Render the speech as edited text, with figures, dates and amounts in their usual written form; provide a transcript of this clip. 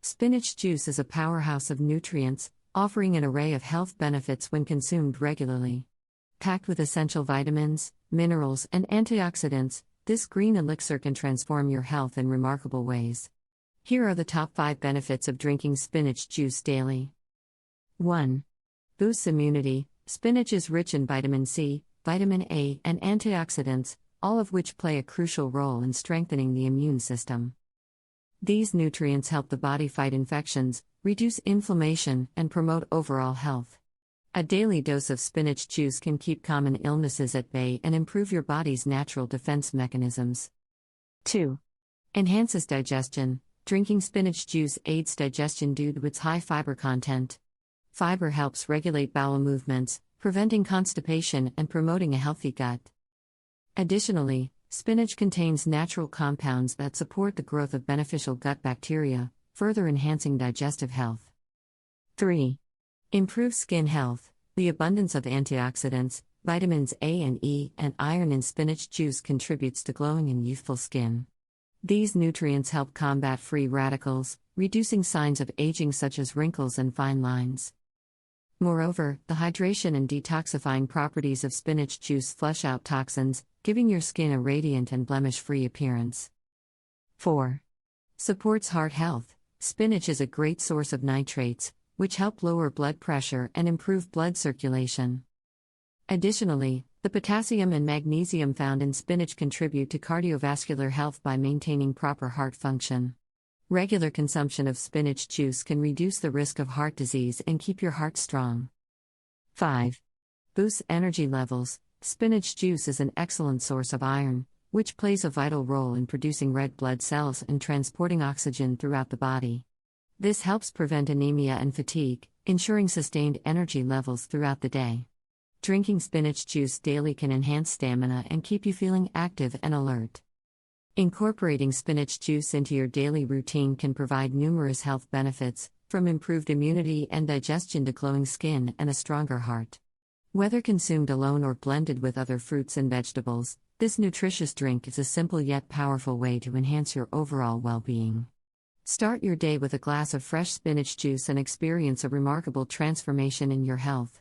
Spinach juice is a powerhouse of nutrients, offering an array of health benefits when consumed regularly. Packed with essential vitamins, minerals, and antioxidants, this green elixir can transform your health in remarkable ways. Here are the top 5 benefits of drinking spinach juice daily. 1. Boosts immunity. Spinach is rich in vitamin C, vitamin A, and antioxidants, all of which play a crucial role in strengthening the immune system. These nutrients help the body fight infections, reduce inflammation, and promote overall health. A daily dose of spinach juice can keep common illnesses at bay and improve your body's natural defense mechanisms. 2. Enhances digestion. Drinking spinach juice aids digestion due to its high fiber content. Fiber helps regulate bowel movements, preventing constipation and promoting a healthy gut. Additionally, spinach contains natural compounds that support the growth of beneficial gut bacteria, further enhancing digestive health. 3. Improves skin health. The abundance of antioxidants, vitamins A and E, and iron in spinach juice contributes to glowing and youthful skin. These nutrients help combat free radicals, reducing signs of aging such as wrinkles and fine lines. Moreover, the hydration and detoxifying properties of spinach juice flush out toxins, giving your skin a radiant and blemish-free appearance. 4. Supports heart health. Spinach is a great source of nitrates, which help lower blood pressure and improve blood circulation. Additionally, the potassium and magnesium found in spinach contribute to cardiovascular health by maintaining proper heart function. Regular consumption of spinach juice can reduce the risk of heart disease and keep your heart strong. 5. Boosts energy levels. Spinach juice is an excellent source of iron, which plays a vital role in producing red blood cells and transporting oxygen throughout the body. This helps prevent anemia and fatigue, ensuring sustained energy levels throughout the day. Drinking spinach juice daily can enhance stamina and keep you feeling active and alert. Incorporating spinach juice into your daily routine can provide numerous health benefits, from improved immunity and digestion to glowing skin and a stronger heart. Whether consumed alone or blended with other fruits and vegetables, this nutritious drink is a simple yet powerful way to enhance your overall well-being. Start your day with a glass of fresh spinach juice and experience a remarkable transformation in your health.